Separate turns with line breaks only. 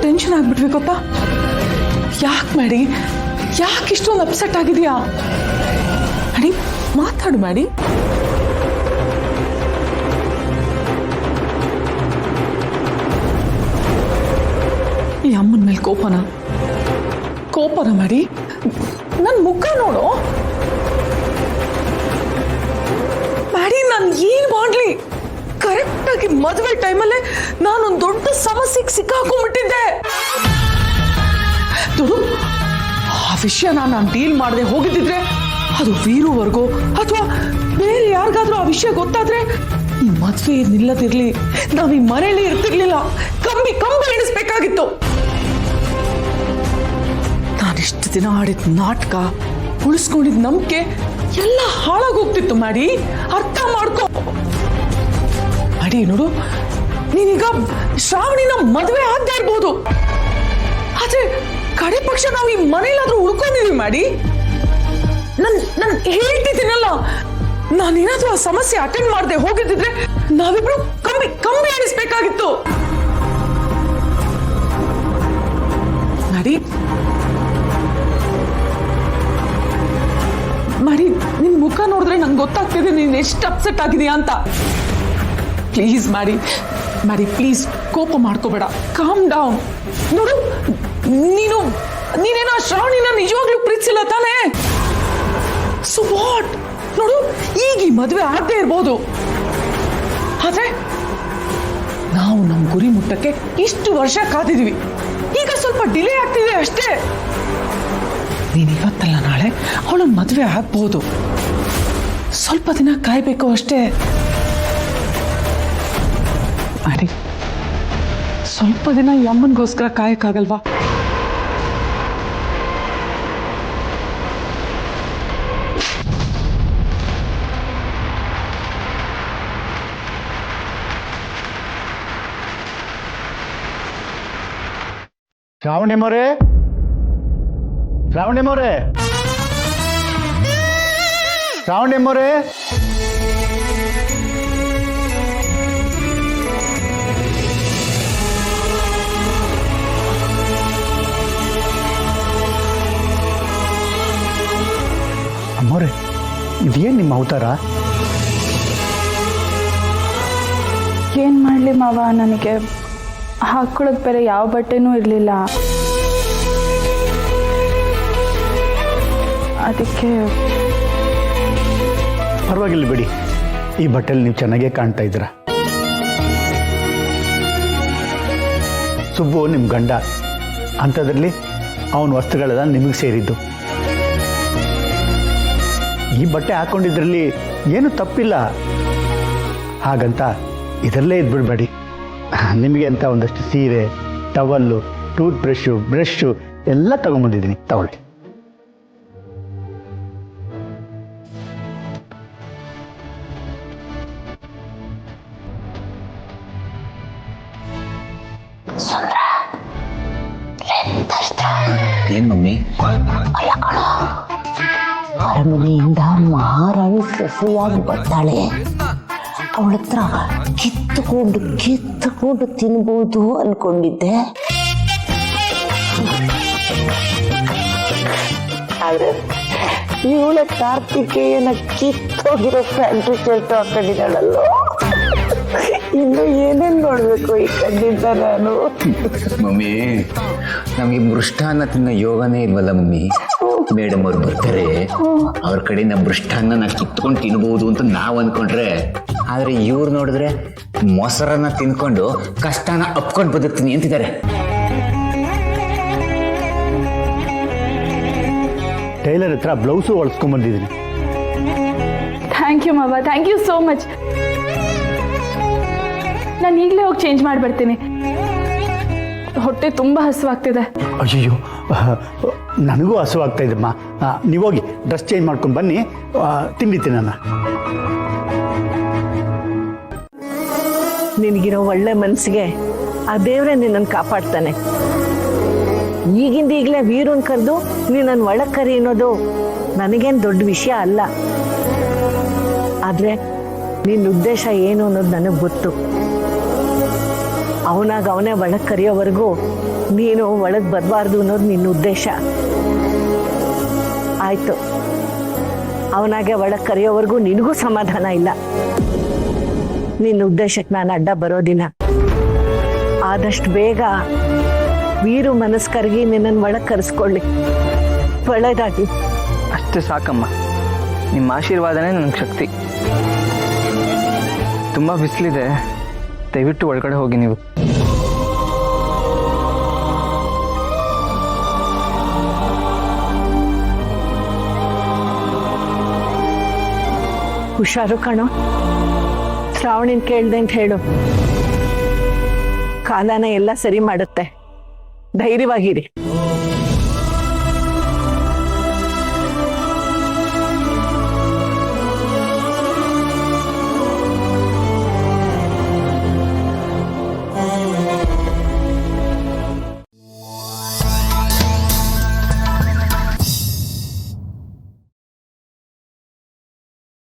Tension ಆಗ್ಬಿಟ್ವಿ ಗೊತ್ತಾ? ಯಾಕೆ ಮಾಡಿ, ಯಾಕೆ ಇಷ್ಟೊಂದು ಅಪ್ಸೆಟ್ ಆಗಿದೆಯಾ? ಮಾಡಿ ಮಾತಾಡು ಮಾಡಿ. ಈ ಅಮ್ಮನ ಮೇಲೆ ಕೋಪನ ಮಾಡಿ ನನ್ನ ಮುಖ ನೋಡು ಮಾಡಿ. ನಾನು ಏನ್ ಮಾಡ್ಲಿ? ಕರೆಕ್ಟ್ ಆಗಿ ಮದುವೆ ಟೈಮಲ್ಲೇ ನಾನೊಂದು ದೊಡ್ಡ ಸಮಸ್ಯೆಗೆ ಸಿಕ್ಕಾಕೊಂಡ್ಬಿಟ್ಟಿದ್ದೆ. ಆ ವಿಷಯ ನಾನು ಡೀಲ್ ಮಾಡದೆ ಹೋಗಿದ್ದಿದ್ರೆ ಅದು ವೀರುವರೆಗೂ ಅಥವಾ ಬೇರೆ ಯಾರಿಗಾದ್ರೂ ಆ ವಿಷಯ ಗೊತ್ತಾದ್ರೆ ಈ ಮದ್ವೆ ನಿಲ್ಲದಿರ್ಲಿ, ನಾವ್ ಈ ಮನೆಯಲ್ಲಿ ಇರ್ತಿರ್ಲಿಲ್ಲ, ಕಂಬಿ ಎಣಿಸ್ಬೇಕಾಗಿತ್ತು. ನಾನಿಷ್ಟು ದಿನ ಆಡಿದ ನಾಟಕ, ಉಳಿಸ್ಕೊಂಡಿದ್ ನಂಬಿಕೆ ಎಲ್ಲ ಹಾಳಾಗೋಗ್ತಿತ್ತು ಮಾಡಿ. ಅರ್ಥ ಮಾಡ್ಕೊ ಮಾಡಿ. ನೋಡು, ನೀನೀಗ ಶ್ರಾವಣಿನ ಮದುವೆ ಆಗದೆ ಇರ್ಬೋದು, ಆದ್ರೆ ಕಡೆ ಪಕ್ಷ ನಾವು ಈ ಮನೇಲಾದ್ರೂ ಉಳ್ಕೊಂಡಿದೀವಿ ಮಾಡಿ. ನಾನು ಹೇಳ್ತಿದ್ದೀನಲ್ಲ, ನಾನೇನಾದ್ರೂ ಆ ಸಮಸ್ಯೆ ಅಟೆಂಡ್ ಮಾಡದೆ ಹೋಗಿದ್ದಿದ್ರೆ ನಾವಿಬ್ರು ಕಂಬಿ ಎಣಿಸ್ಬೇಕಾಗಿತ್ತು ಮಾಡಿ. ನಿನ್ ಮುಖ ನೋಡಿದ್ರೆ ನಂಗೆ ಗೊತ್ತಾಗ್ತಿದೆ ನೀನ್ ಎಷ್ಟು ಅಪ್ಸೆಟ್ ಆಗಿದೀಯಾ ಅಂತ. ಪ್ಲೀಸ್ ಮಾಡಿ ಪ್ಲೀಸ್ ಕೋಪ ಮಾಡ್ಕೋಬೇಡ, ಕಾಮ್ ಡೌನ್. ನೋಡು, ನೀನೇನೋ ಶ್ರಾವಣಿನ ನಿಜವಾಗ್ಲೂ ಪ್ರೀತಿಸಿಲ್ಲ ತಾನೇ? So what? ನೋಡು, ಈಗ ಈ ಮದುವೆ ಆಗದೆ ಇರ್ಬೋದು, ಆದ್ರೆ ನಾವು ನಮ್ಮ ಗುರಿ ಮುಟ್ಟಕ್ಕೆ ಇಷ್ಟು ವರ್ಷ ಕಾದಿದೀವಿ. ಈಗ ಸ್ವಲ್ಪ ಡಿಲೇ ಆಗ್ತಿದೆ ಅಷ್ಟೇ. ನೀನ್ ಇವತ್ತಲ್ಲ ನಾಳೆ ಅವಳ ಮದುವೆ ಆಗ್ಬಹುದು. ಸ್ವಲ್ಪ ದಿನ ಕಾಯ್ಬೇಕು ಅಷ್ಟೇ ಮಾಡಿ. ಸ್ವಲ್ಪ ದಿನ ಈ ಅಮ್ಮನಿಗೋಸ್ಕರ ಕಾಯಕ್ಕಾಗಲ್ವಾ?
ಶ್ರಾವಣಿ ಮೋರೆ, ಶ್ರಾವಣಿ ಮೋರೆ, ಶ್ರಾವಣಿ ಮೋರೆ. ಅಮ್ಮೋರೆ, ಇದೇನ್ ನಿಮ್ಮ ಅವತಾರ?
ಏನ್ ಮಾಡ್ಲಿ ಮಾವ, ನನಗೆ ಹಾಕೊಳ್ಳೋದು ಬೇರೆ ಯಾವ ಬಟ್ಟೆನೂ ಇರಲಿಲ್ಲ. ಅದಕ್ಕೆ
ಪರವಾಗಿಲ್ಲ ಬಿಡಿ, ಈ ಬಟ್ಟೆಲಿ ನೀವು ಚೆನ್ನಾಗೇ ಕಾಣ್ತಾ ಇದ್ದೀರಾ. ಸುಬ್ಬು ನಿಮ್ಮ ಗಂಡ, ಅಂಥದ್ರಲ್ಲಿ ಅವನ ವಸ್ತುಗಳೆಲ್ಲ ನಿಮಗೆ ಸೇರಿದ್ದು. ಈ ಬಟ್ಟೆ ಹಾಕೊಂಡಿದ್ರಲ್ಲಿ ಏನು ತಪ್ಪಿಲ್ಲ, ಹಾಗಂತ ಇದರಲ್ಲೇ ಇದ್ಬಿಡ್ಬೇಡಿ. ನಿಮಗೆ ಅಂತ ಒಂದಷ್ಟು ಸೀರೆ, ಟವಲ್ಲು, ಟೂತ್ ಬ್ರಷು ಎಲ್ಲ ತಗೊಂಬಂದಿದ್ದೀನಿ, ತಗೊಳ್ಳಿ.
ಏನ್ ಮಮ್ಮಿ?
ಅರಮನೆಯಿಂದ ಮಹಾರಾಣಿ ಸೊಸೆಯಾಗಿ ಬರ್ತಾಳೆ. ಅವಳ ಹತ್ರ ಕಿತ್ತುಕೊಂಡು ತಿನ್ಬೋದು ಅನ್ಕೊಂಡಿದ್ದೆ. ಆದ್ರೆ ಇವಳ ಕಾರ್ತಿಕೇಯನ ಕಿತ್ತೋಗಿರೋ ಪ್ಯಾಂಟು ಶರ್ಟ್ ಹಾಕೊಂಡಿದ್ದಾಳಲ್ಲೋ. ಇನ್ನು ಏನೇನ್ ನೋಡ್ಬೇಕು ಈ ಕಣ್ಣಿಂದ ನಾನು.
ಮಮ್ಮಿ, ನಮ್ಗೆ ಮೃಷ್ಟಾನ್ನ ತಿನ್ನೋ ಯೋಗನೇ ಇಲ್ವಲ್ಲ ಮಮ್ಮಿ. ಮೇಡಮ್ ಅವ್ರು ಬರ್ತಾರೆ, ಅವ್ರ ಕಡೆಯಿಂದ ಮೃಷ್ಟಾನ್ನ ಕಿತ್ಕೊಂಡು ತಿನ್ಬಹುದು ಅಂತ ನಾವ್ ಅನ್ಕೊಂಡ್ರೆ, ಆದ್ರೆ ಇವ್ರು ನೋಡಿದ್ರೆ ಮೊಸರನ್ನ ತಿನ್ಕೊಂಡು ಕಷ್ಟನ ಅಪ್ಕೊಂಡು ಬದುಕ್ತೀನಿ ಅಂತಿದ್ದಾರೆ.
ಟೈಲರ್ ಹತ್ರ ಬ್ಲೌಸು ಹೊಲ್ಸ್ಕೊಂಡ್ಬಂದಿದ್ದೀನಿ.
ಥ್ಯಾಂಕ್ ಯು ಮಾವ, ಥ್ಯಾಂಕ್ ಯು ಸೋ ಮಚ್. ನಾನು ಈಗಲೇ ಹೋಗಿ ಚೇಂಜ್ ಮಾಡಿ ಬರ್ತೀನಿ, ಹೊಟ್ಟೆ ತುಂಬ ಹಸುವಾಗ್ತಿದೆ.
ಅಯ್ಯೋ, ನನಗೂ ಹಸುವಾಗ್ತಾ ಇದೆಮ್ಮ. ನೀವೋಗಿ ಡ್ರೆಸ್ ಚೇಂಜ್ ಮಾಡ್ಕೊಂಡು ಬನ್ನಿ, ತಿಂಡಿತೀನಿ ನಾನು.
ನಿನಗಿರೋ ಒಳ್ಳೆ ಮನಸ್ಸಿಗೆ ಆ ದೇವರೇ ನಿನ್ನನ್ನು ಕಾಪಾಡ್ತಾನೆ. ಈಗಲೇ ವೀರನ್ ಕರೆದು ನೀನನ್ನು ಒಳಗೆ ಕರಿ ಅನ್ನೋದು ನನಗೇನು ದೊಡ್ಡ ವಿಷಯ ಅಲ್ಲ. ಆದರೆ ನಿನ್ನ ಉದ್ದೇಶ ಏನು ಅನ್ನೋದು ನನಗೆ ಗೊತ್ತು. ಅವನಾಗ ಅವನೇ ಒಳಗೆ ಕರೆಯೋವರೆಗೂ ನೀನು ಒಳಗೆ ಬರಬಾರ್ದು ಅನ್ನೋದು ನಿನ್ನ ಉದ್ದೇಶ. ಆಯ್ತು, ಅವನಾಗೆ ಒಳಗೆ ಕರೆಯೋವರೆಗೂ ನಿನಗೂ ಸಮಾಧಾನ ಇಲ್ಲ. ನಿನ್ನ ಉದ್ದೇಶಕ್ಕೆ ನಾನು ಅಡ್ಡ ಬರೋದಿಲ್ಲ. ಆದಷ್ಟು ಬೇಗ ವೀರು ಮನಸ್ಸು ಕರಗಿ ನಿನ್ನನ್ನು ಒಳಗೆ ಕರೆಸ್ಕೊಳ್ಳಿ. ಒಳ್ಳೆಯದಾಗಿ.
ಅಷ್ಟೇ ಸಾಕಮ್ಮ. ನಿಮ್ಮ ಆಶೀರ್ವಾದನೇ ನನಗೆ ಶಕ್ತಿ. ತುಂಬ ಬಿಸಿಲಿದೆ, ದಯವಿಟ್ಟು ಒಳಗಡೆ ಹೋಗಿ ನೀವು.
ಹುಷಾರು ಕಣೋ. ಶ್ರಾವಣಿನ ಕೇಳ್ದೆ ಅಂತ ಹೇಳು. ಕಾಲನ ಎಲ್ಲ ಸರಿ ಮಾಡುತ್ತೆ. ಧೈರ್ಯವಾಗಿರಿ.